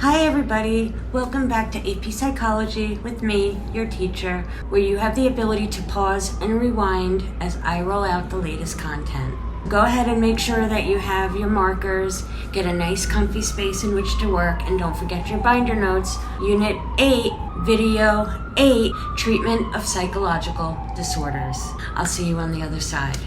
Hi everybody, welcome back to AP Psychology with me, your teacher, where you have the ability to pause and rewind as I roll out the latest content. Go ahead and make sure that you have your markers, get a nice comfy space in which to work, and don't forget your binder notes. Unit 8, Video 8, Treatment of Psychological Disorders. I'll see you on the other side.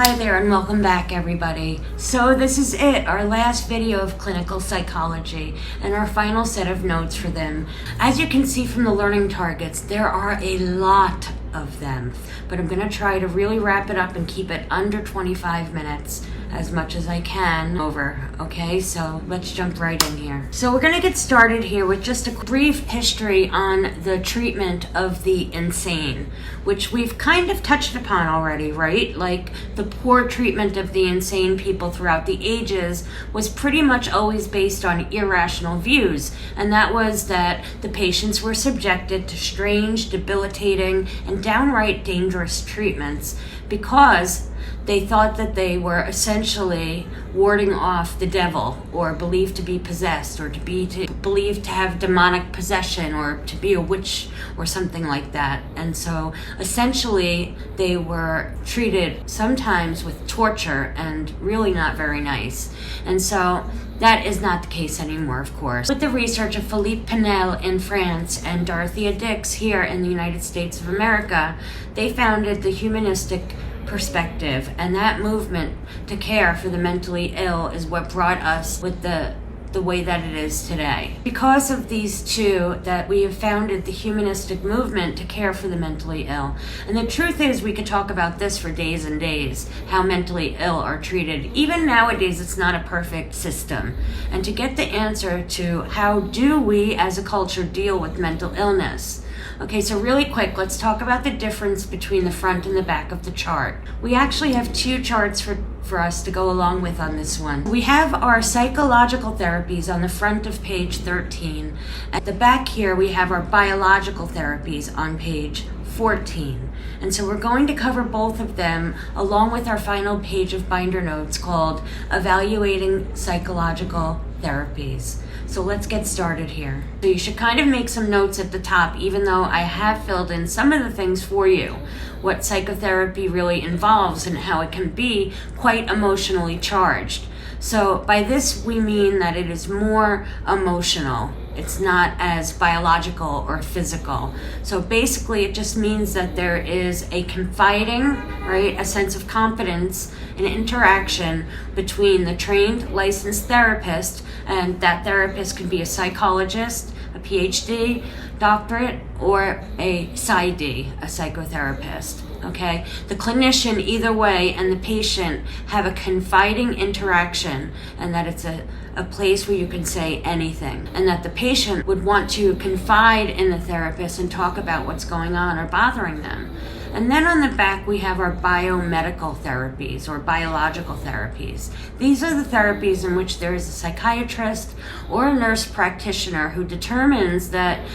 Hi there and welcome back everybody. So this is it, our last video of clinical psychology and our final set of notes for them. As you can see from the learning targets, there are a lot of them, but I'm going to try to really wrap it up and keep it under 25 minutes as much as I can over, okay? So let's jump right in here. So we're going to get started here with just a brief history on the treatment of the insane, which we've kind of touched upon already, right? Like the poor treatment of the insane people throughout the ages was pretty much always based on irrational views, and that was that the patients were subjected to strange, debilitating, and downright dangerous treatments because they thought that they were essentially warding off the devil, or believed to be possessed, or believed to have demonic possession, or to be a witch or something like that. And so essentially they were treated sometimes with torture and really not very nice. And so that is not the case anymore, of course. With the research of Philippe Pinel in France and Dorothea Dix here in the United States of America, they founded the humanistic perspective, and that movement to care for the mentally ill is what brought us with the way that it is today. Because of these two, that we have founded the humanistic movement to care for the mentally ill. And the truth is, we could talk about this for days and days, how mentally ill are treated. Even nowadays, it's not a perfect system. And to get the answer to how do we as a culture deal with mental illness. Okay, so really quick, let's talk about the difference between the front and the back of the chart. We actually have two charts for us to go along with on this one. We have our psychological therapies on the front of page 13. At the back here, we have our biological therapies on page 14. And so we're going to cover both of them along with our final page of binder notes called Evaluating Psychological Therapies. So let's get started here. So you should kind of make some notes at the top, even though I have filled in some of the things for you, what psychotherapy really involves and how it can be quite emotionally charged. So by this we mean that it is more emotional. It's not as biological or physical. So basically it just means that there is a confiding, right, a sense of confidence and interaction between the trained licensed therapist, and that therapist could be a psychologist, a PhD, doctorate, or a PsyD, a psychotherapist. Okay, the clinician either way and the patient have a confiding interaction, and that it's a place where you can say anything, and that the patient would want to confide in the therapist and talk about what's going on or bothering them. And then on the back, we have our biomedical therapies or biological therapies. These are the therapies in which there is a psychiatrist or a nurse practitioner who determines that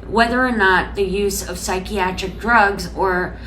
whether or not the use of psychiatric drugs or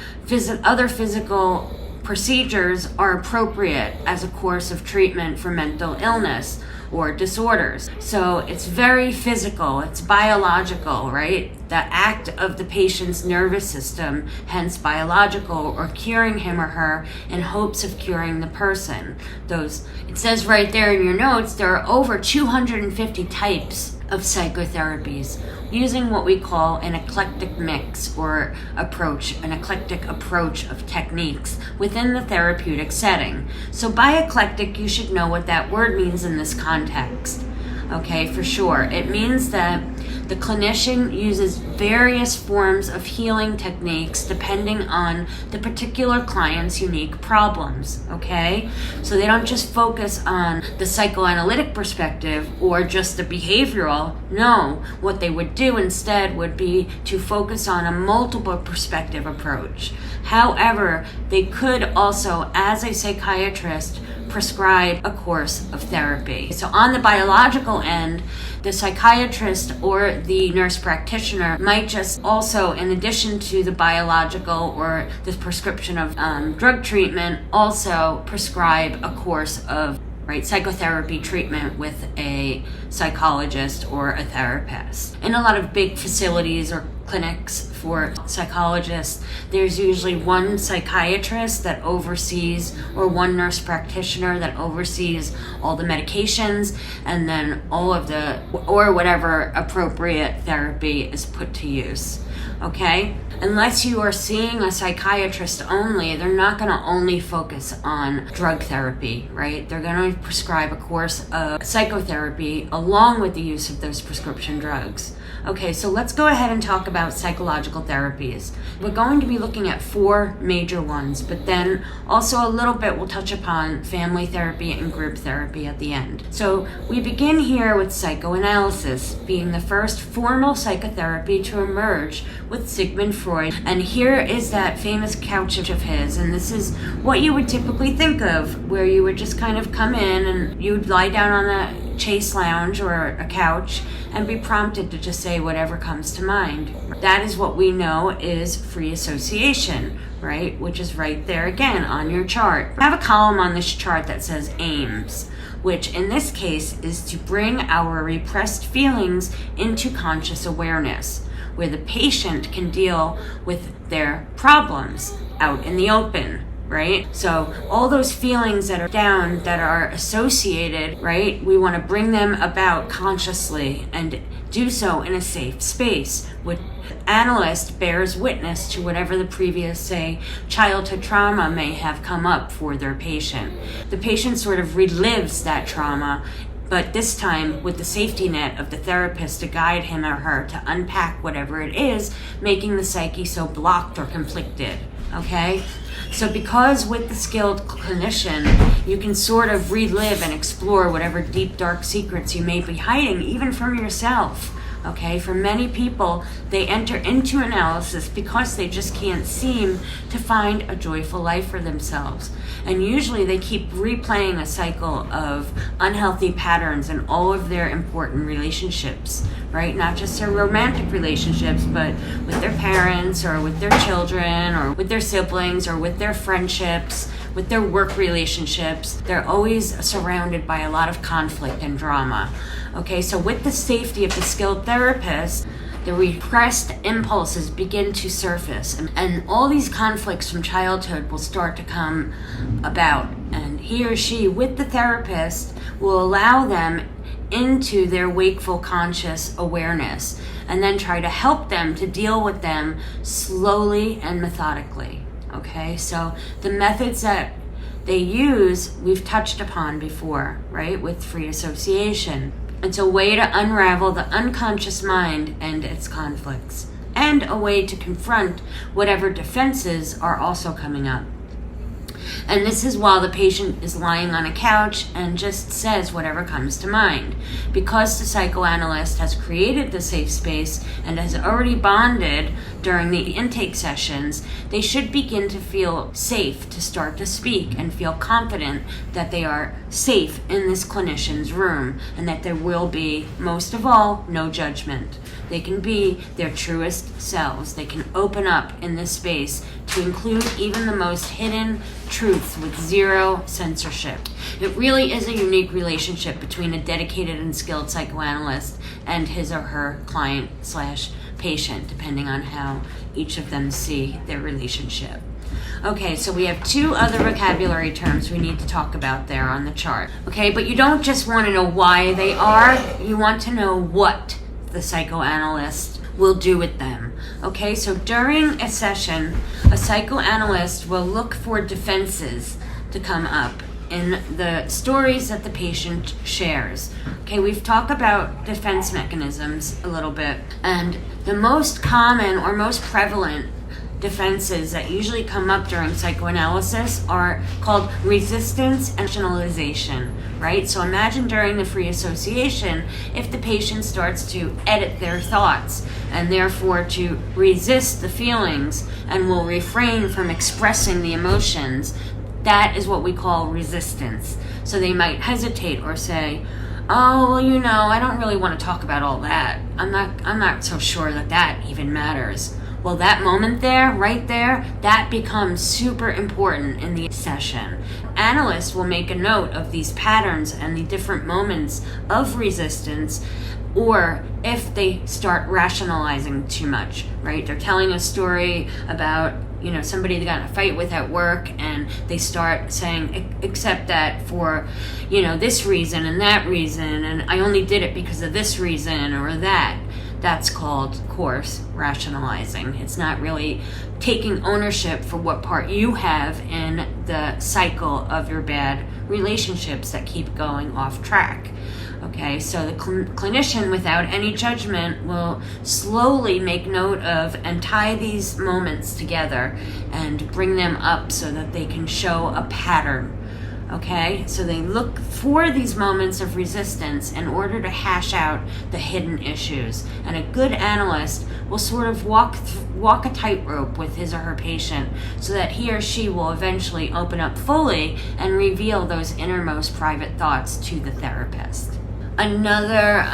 other physical procedures are appropriate as a course of treatment for mental illness or disorders. So it's very physical, it's biological, right? The act of the patient's nervous system, hence biological, or curing him or her in hopes of curing the person. It says right there in your notes, there are over 250 types of psychotherapies using what we call an eclectic mix or approach, an eclectic approach of techniques within the therapeutic setting. So by eclectic, you should know what that word means in this context. Okay, for sure. It means that the clinician uses various forms of healing techniques depending on the particular client's unique problems, okay? So they don't just focus on the psychoanalytic perspective or just the behavioral. No, what they would do instead would be to focus on a multiple perspective approach. However, they could also, as a psychiatrist, prescribe a course of therapy. So on the biological end, the psychiatrist or the nurse practitioner might just also, in addition to the biological or the prescription of drug treatment, also prescribe a course of psychotherapy treatment with a psychologist or a therapist. In a lot of big facilities or clinics for psychologists, there's usually one psychiatrist that oversees, or one nurse practitioner that oversees all the medications, and then all of the, or whatever appropriate therapy is put to use. Okay? Unless you are seeing a psychiatrist only, they're not going to only focus on drug therapy, right? They're going to prescribe a course of psychotherapy along with the use of those prescription drugs. Okay, so let's go ahead and talk about psychological therapies. We're going to be looking at 4 major ones, but then also a little bit we'll touch upon family therapy and group therapy at the end. So we begin here with psychoanalysis, being the first formal psychotherapy to emerge with Sigmund Freud. And here is that famous couch of his, and this is what you would typically think of, where you would just kind of come in and you would lie down on a chaise lounge or a couch and be prompted to just say whatever comes to mind. That is what we know is free association, right? Which is right there again on your chart. I have a column on this chart that says aims, which in this case is to bring our repressed feelings into conscious awareness, where the patient can deal with their problems out in the open. Right? So all those feelings that are down, that are associated, right? We want to bring them about consciously and do so in a safe space. Which analyst bears witness to whatever the previous, say, childhood trauma may have come up for their patient. The patient sort of relives that trauma, but this time with the safety net of the therapist to guide him or her to unpack whatever it is, making the psyche so blocked or conflicted. Okay? So because with the skilled clinician, you can sort of relive and explore whatever deep, dark secrets you may be hiding, even from yourself. Okay, for many people, they enter into analysis because they just can't seem to find a joyful life for themselves. And usually they keep replaying a cycle of unhealthy patterns in all of their important relationships, right? Not just their romantic relationships, but with their parents or with their children or with their siblings or with their friendships, with their work relationships. They're always surrounded by a lot of conflict and drama. Okay, so with the safety of the skilled therapist, the repressed impulses begin to surface, and all these conflicts from childhood will start to come about. And he or she, with the therapist, will allow them into their wakeful conscious awareness and then try to help them to deal with them slowly and methodically. Okay, so the methods that they use, we've touched upon before, right, with free association. It's a way to unravel the unconscious mind and its conflicts, and a way to confront whatever defenses are also coming up. And this is while the patient is lying on a couch and just says whatever comes to mind. Because the psychoanalyst has created the safe space and has already bonded during the intake sessions, they should begin to feel safe to start to speak and feel confident that they are safe in this clinician's room and that there will be, most of all, no judgment. They can be their truest selves. They can open up in this space to include even the most hidden truths with zero censorship. It really is a unique relationship between a dedicated and skilled psychoanalyst and his or her client/patient, depending on how each of them see their relationship. Okay, so we have 2 other vocabulary terms we need to talk about there on the chart. Okay, but you don't just want to know why they are, you want to know what the psychoanalyst will do with them. Okay, so during a session, a psychoanalyst will look for defenses to come up in the stories that the patient shares. Okay, we've talked about defense mechanisms a little bit, and the most common or most prevalent defenses that usually come up during psychoanalysis are called resistance and rationalization, right? So imagine during the free association, if the patient starts to edit their thoughts and therefore to resist the feelings and will refrain from expressing the emotions, that is what we call resistance. So they might hesitate or say, Oh, well, I don't really want to talk about all that. I'm not so sure that even matters. Well, that moment there, right there, that becomes super important in the session. Analysts will make a note of these patterns and the different moments of resistance, or if they start rationalizing too much, right? They're telling a story about, somebody they got in a fight with at work, and they start saying, except that for, this reason and that reason, and I only did it because of this reason or that. That's called, of course, rationalizing. It's not really taking ownership for what part you have in the cycle of your bad relationships that keep going off track. Okay, so the clinician, without any judgment, will slowly make note of and tie these moments together and bring them up so that they can show a pattern. Okay, so they look for these moments of resistance in order to hash out the hidden issues. And a good analyst will sort of walk a tightrope with his or her patient so that he or she will eventually open up fully and reveal those innermost private thoughts to the therapist. Another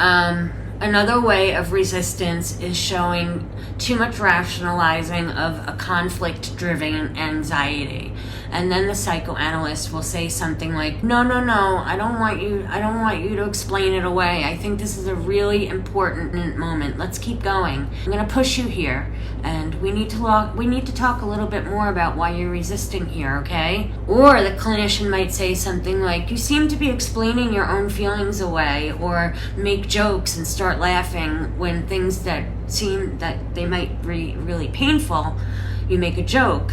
way of resistance is showing too much rationalizing of a conflict-driven anxiety. And then the psychoanalyst will say something like, no, I don't want you to explain it away. I think this is a really important moment. Let's keep going. I'm going to push you here, and we need to talk a little bit more about why you're resisting here, okay? Or the clinician might say something like, you seem to be explaining your own feelings away, or make jokes and start laughing when things that seem that they might be really painful, you make a joke.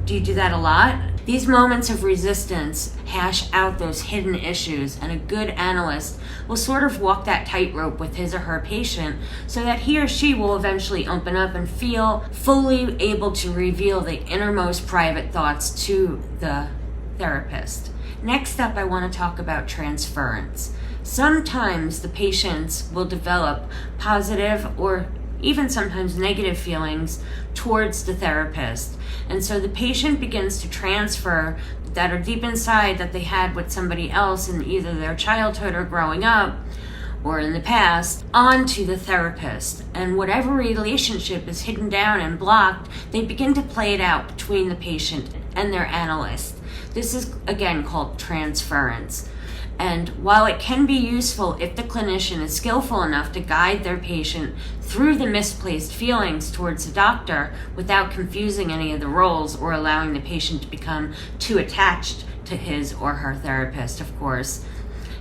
Do you do that a lot? These moments of resistance hash out those hidden issues, and a good analyst will sort of walk that tightrope with his or her patient so that he or she will eventually open up and feel fully able to reveal the innermost private thoughts to the therapist. Next up, I want to talk about transference. Sometimes the patients will develop positive or even sometimes negative feelings towards the therapist. And so the patient begins to transfer that are deep inside that they had with somebody else in either their childhood or growing up or in the past onto the therapist. And whatever relationship is hidden down and blocked, they begin to play it out between the patient and their analyst. This is again called transference. And while it can be useful if the clinician is skillful enough to guide their patient through the misplaced feelings towards the doctor without confusing any of the roles or allowing the patient to become too attached to his or her therapist, of course,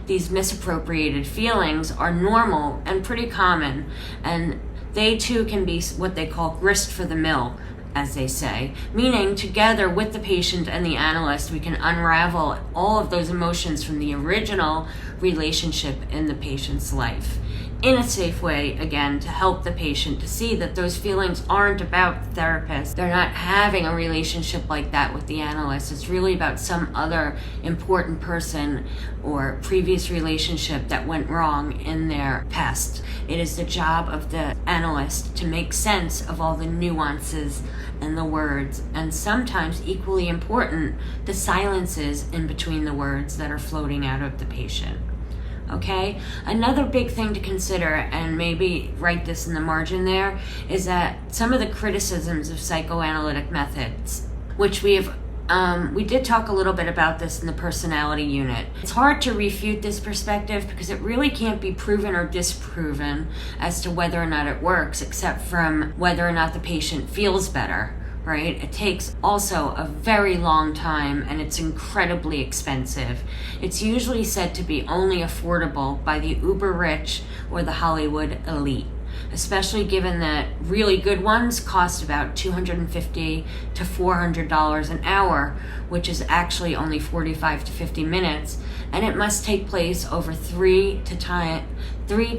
these misappropriated feelings are normal and pretty common, and they too can be what they call grist for the mill, as they say, meaning together with the patient and the analyst, we can unravel all of those emotions from the original relationship in the patient's life in a safe way, again, to help the patient to see that those feelings aren't about the therapist. They're not having a relationship like that with the analyst. It's really about some other important person or previous relationship that went wrong in their past. It is the job of the analyst to make sense of all the nuances and the words, and sometimes equally important, the silences in between the words that are floating out of the patient. Okay? Another big thing to consider, and maybe write this in the margin there, is that some of the criticisms of psychoanalytic methods, which we did talk a little bit about this in the personality unit. It's hard to refute this perspective because it really can't be proven or disproven as to whether or not it works, except from whether or not the patient feels better. Right? It takes also a very long time, and it's incredibly expensive. It's usually said to be only affordable by the uber rich or the Hollywood elite, especially given that really good ones cost about $250 to $400 an hour, which is actually only 45 to 50 minutes, and it must take place over 3 to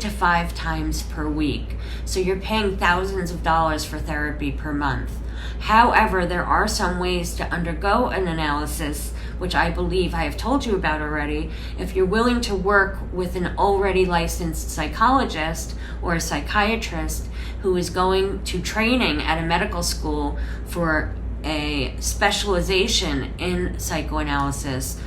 5 times per week. So you're paying thousands of dollars for therapy per month. However, there are some ways to undergo an analysis, which I believe I have told you about already. If you're willing to work with an already licensed psychologist or a psychiatrist who is going to training at a medical school for a specialization in psychoanalysis,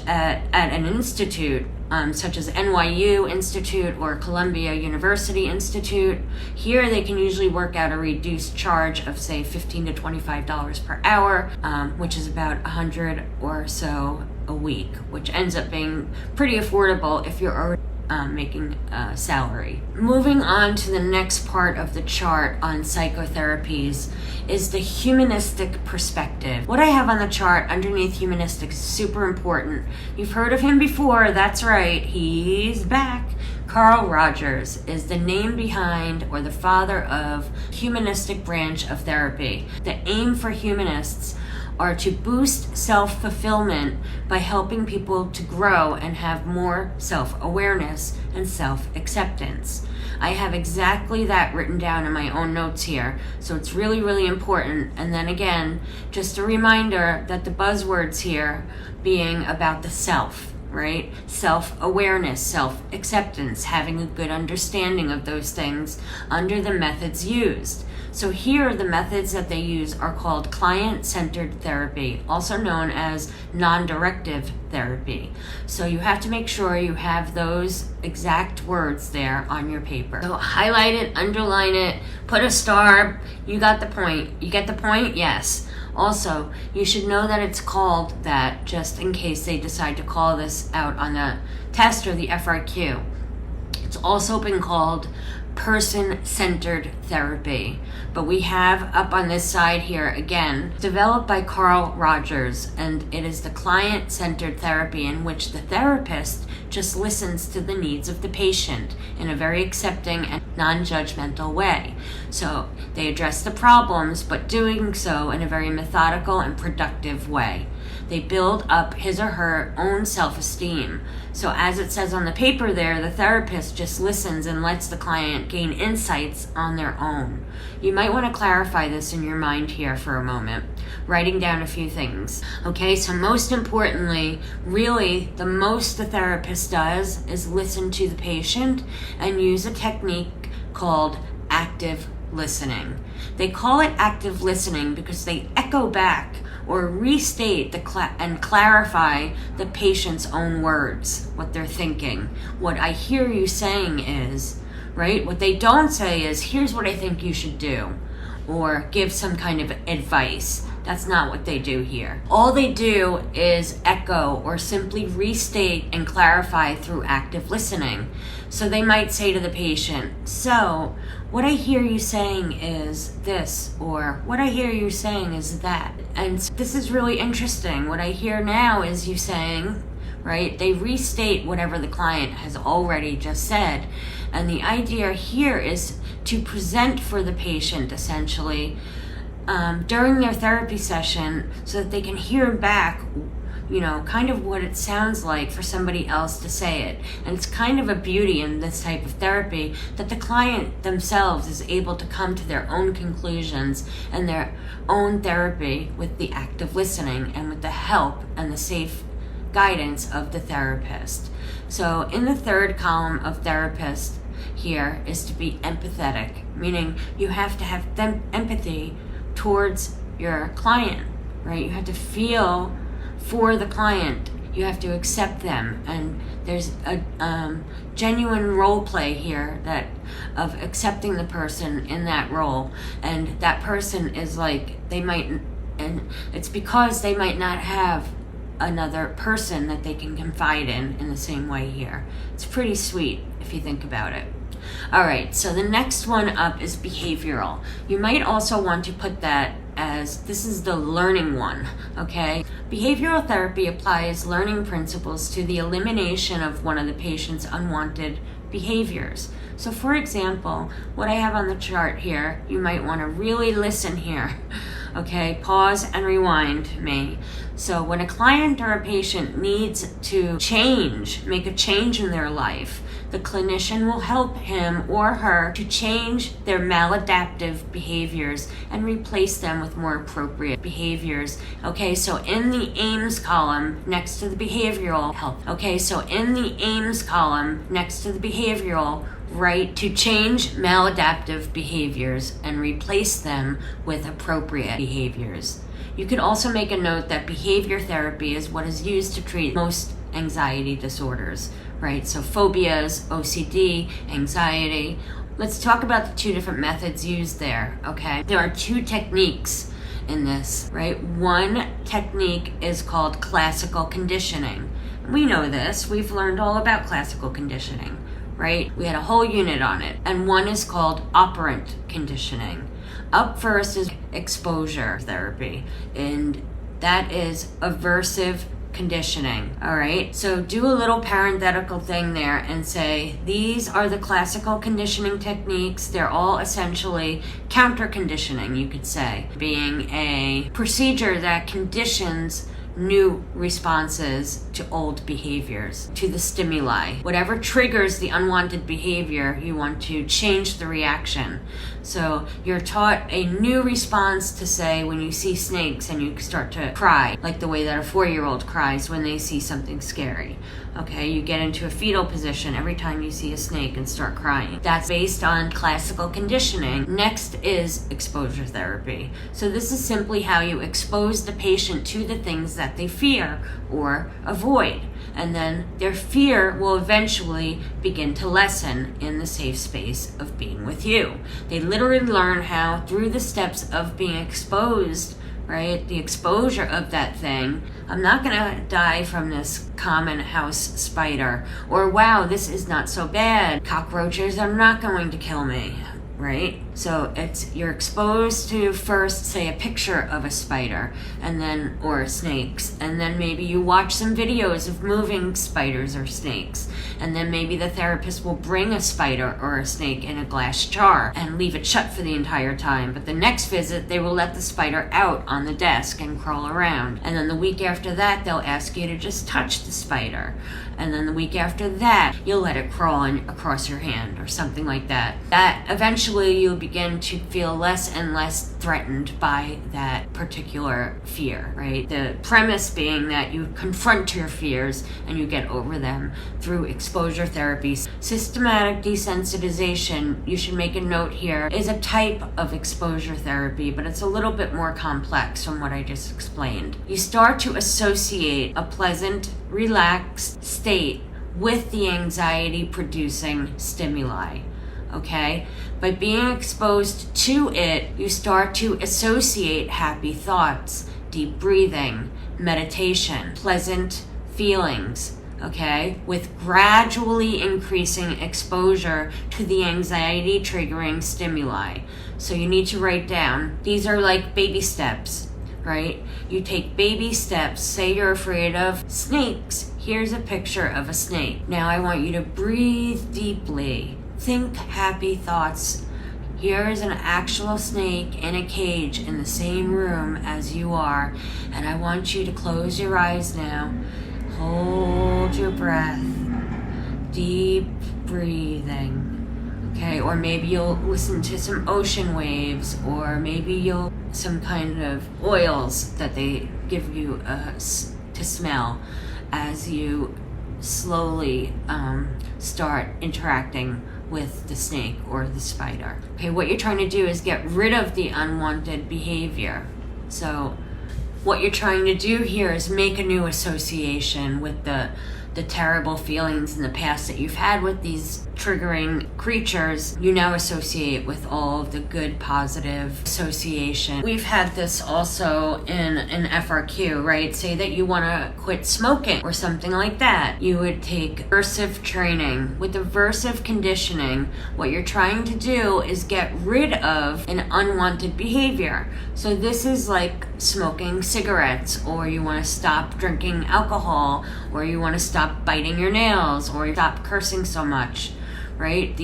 at an institute, such as NYU Institute or Columbia University Institute. Here they can usually work out a reduced charge of say $15 to $25 per hour, which is about $100 or so a week, which ends up being pretty affordable if you're already making a salary. Moving on to the next part of the chart on psychotherapies is the humanistic perspective. What I have on the chart underneath humanistic is super important. You've heard of him before, that's right, he's back. Carl Rogers is the name behind, or the father of, humanistic branch of therapy. The aim for humanists are to boost self-fulfillment by helping people to grow and have more self-awareness and self-acceptance. I have exactly that written down in my own notes here, so it's really, really important. And then again, just a reminder that the buzzwords here being about the self, right? Self-awareness, self-acceptance, having a good understanding of those things under the methods used. So here, the methods that they use are called client-centered therapy, also known as non-directive therapy. So you have to make sure you have those exact words there on your paper. So highlight it, underline it, put a star. You got the point. You get the point? Yes. Also, you should know that it's called that just in case they decide to call this out on the test or the FRQ. It's also been called person-centered therapy, but we have up on this side here again, developed by Carl Rogers, and it is the client-centered therapy in which the therapist just listens to the needs of the patient in a very accepting and non-judgmental way. So they address the problems, but doing so in a very methodical and productive way. They build up his or her own self-esteem. So as it says on the paper there, the therapist just listens and lets the client gain insights on their own. You might want to clarify this in your mind here for a moment, writing down a few things. Okay, so most importantly, really the most the therapist does is listen to the patient and use a technique called active listening. They call it active listening because they echo back or restate and clarify the patient's own words, what they're thinking. What I hear you saying is, right? What they don't say is, here's what I think you should do, or give some kind of advice. That's not what they do here. All they do is echo or simply restate and clarify through active listening. So they might say to the patient, so what I hear you saying is this, or what I hear you saying is that. And this is really interesting. What I hear now is you saying, right? They restate whatever the client has already just said. And the idea here is to present for the patient essentially during their therapy session so that they can hear back, you know, kind of what it sounds like for somebody else to say it. And it's kind of a beauty in this type of therapy that the client themselves is able to come to their own conclusions and their own therapy with the active listening and with the help and the safe guidance of the therapist. So in the third column of therapist here is to be empathetic, meaning you have to have empathy towards your client, right? You have to feel for the client. You have to accept them, and there's a genuine role play here that of accepting the person in that role, and that person is like and it's because they might not have another person that they can confide in the same way here. It's pretty sweet if you think about it. All right, so the next one up is behavioral. You might also want to put that as, this is the learning one, okay? Behavioral therapy applies learning principles to the elimination of one of the patient's unwanted behaviors. So for example, what I have on the chart here, you might want to really listen here, okay? Pause and rewind me. So when a client or a patient needs to make a change in their life, the clinician will help him or her to change their maladaptive behaviors and replace them with more appropriate behaviors. Okay, so in the aims column next to the behavioral help. Okay, so in the aims column next to the behavioral, write to change maladaptive behaviors and replace them with appropriate behaviors. You could also make a note that behavior therapy is what is used to treat most anxiety disorders, right? So phobias, OCD, anxiety. Let's talk about the 2 different methods used there, okay? There are 2 techniques in this, right? One technique is called classical conditioning. We know this. We've learned all about classical conditioning, right? We had a whole unit on it. And one is called operant conditioning. Up first is exposure therapy, and that is aversive conditioning, all right? So do a little parenthetical thing there and say, these are the classical conditioning techniques. They're all essentially counter conditioning, you could say, being a procedure that conditions new responses to old behaviors, to the stimuli. Whatever triggers the unwanted behavior, you want to change the reaction. So you're taught a new response to say when you see snakes and you start to cry, like the way that a 4-year-old cries when they see something scary. Okay, you get into a fetal position every time you see a snake and start crying. That's based on classical conditioning. Next is exposure therapy. So this is simply how you expose the patient to the things that they fear or avoid. And then their fear will eventually begin to lessen in the safe space of being with you. They literally learn how, through the steps of being exposed, right, the exposure of that thing, I'm not gonna die from this common house spider, or wow, this is not so bad, cockroaches are not going to kill me, right? So you're exposed to first, say, a picture of a spider, and then, or snakes, and then maybe you watch some videos of moving spiders or snakes, and then maybe the therapist will bring a spider or a snake in a glass jar and leave it shut for the entire time. But the next visit, they will let the spider out on the desk and crawl around. And then the week after that, they'll ask you to just touch the spider. And then the week after that, you'll let it crawl across your hand or something like that. That eventually you'll begin to feel less and less threatened by that particular fear, right? The premise being that you confront your fears and you get over them through exposure therapy. Systematic desensitization, you should make a note here, is a type of exposure therapy, but it's a little bit more complex from what I just explained. You start to associate a pleasant, relaxed state with the anxiety-producing stimuli. Okay? By being exposed to it, you start to associate happy thoughts, deep breathing, meditation, pleasant feelings, okay, with gradually increasing exposure to the anxiety triggering stimuli. So you need to write down, these are like baby steps, right? You take baby steps. Say you're afraid of snakes. Here's a picture of a snake. Now I want you to breathe deeply. Think happy thoughts. Here is an actual snake in a cage in the same room as you are. And I want you to close your eyes now. Hold your breath. Deep breathing. Okay, or maybe you'll listen to some ocean waves, or maybe some kind of oils that they give you to smell as you slowly start interacting with the snake or the spider. Okay, what you're trying to do is get rid of the unwanted behavior. So what you're trying to do here is make a new association with the terrible feelings in the past that you've had with these triggering creatures. You now associate with all of the good, positive association. We've had this also in an FRQ, right? Say that you want to quit smoking or something like that. You would take aversive training. With aversive conditioning, what you're trying to do is get rid of an unwanted behavior. So this is like smoking cigarettes, or you want to stop drinking alcohol, or you want to stop biting your nails, or stop cursing so much, right?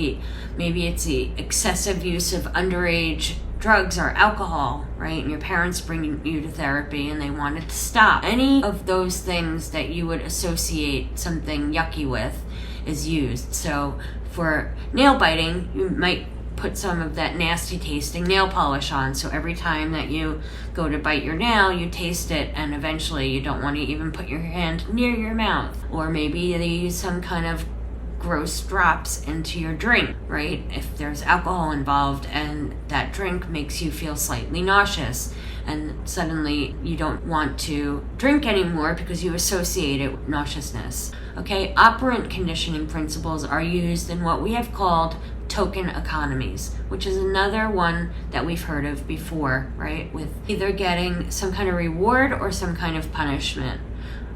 Maybe it's the excessive use of underage drugs or alcohol, right? And your parents bring you to therapy and they want it to stop. Any of those things that you would associate something yucky with is used. So for nail biting, you might put some of that nasty tasting nail polish on, so every time that you go to bite your nail, you taste it, and eventually you don't want to even put your hand near your mouth. Or maybe they use some kind of gross drops into your drink, right? If there's alcohol involved and that drink makes you feel slightly nauseous, and suddenly you don't want to drink anymore because you associate it with nauseousness. Okay, operant conditioning principles are used in what we have called token economies, which is another one that we've heard of before, right? With either getting some kind of reward or some kind of punishment.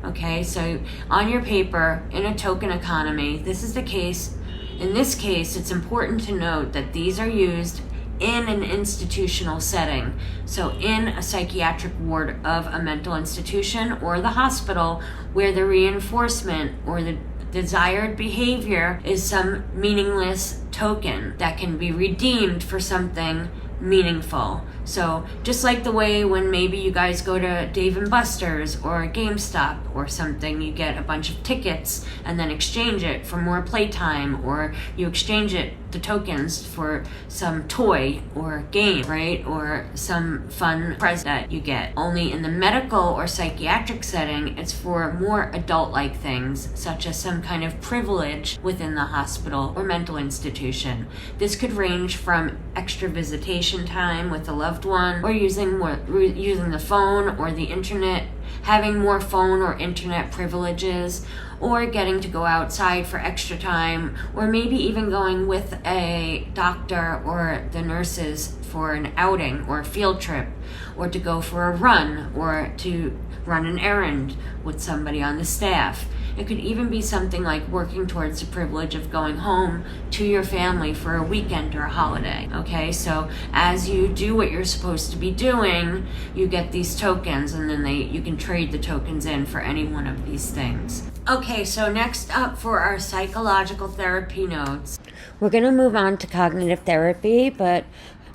Okay, so on your paper, in a token economy, this is the case. In this case, it's important to note that these are used in an institutional setting. So in a psychiatric ward of a mental institution or the hospital, where the reinforcement or the desired behavior is some meaningless token that can be redeemed for something meaningful. So just like the way when maybe you guys go to Dave & Buster's or GameStop or something, you get a bunch of tickets and then exchange it for more playtime, or you exchange the tokens for some toy or game, right? Or some fun present that you get. Only in the medical or psychiatric setting, it's for more adult-like things, such as some kind of privilege within the hospital or mental institution. This could range from extra visitation time with a loved one, or using the phone or the internet, having more phone or internet privileges, or getting to go outside for extra time, or maybe even going with a doctor or the nurses for an outing or a field trip, or to go for a run, or to run an errand with somebody on the staff. It could even be something like working towards the privilege of going home to your family for a weekend or a holiday. Okay, so as you do what you're supposed to be doing, you get these tokens, and then you can trade the tokens in for any one of these things. Okay, so next up for our psychological therapy notes, we're going to move on to cognitive therapy, but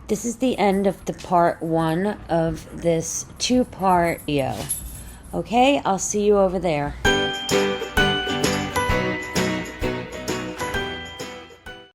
this is the end of the part 1 of this 2-part video. Okay, I'll see you over there.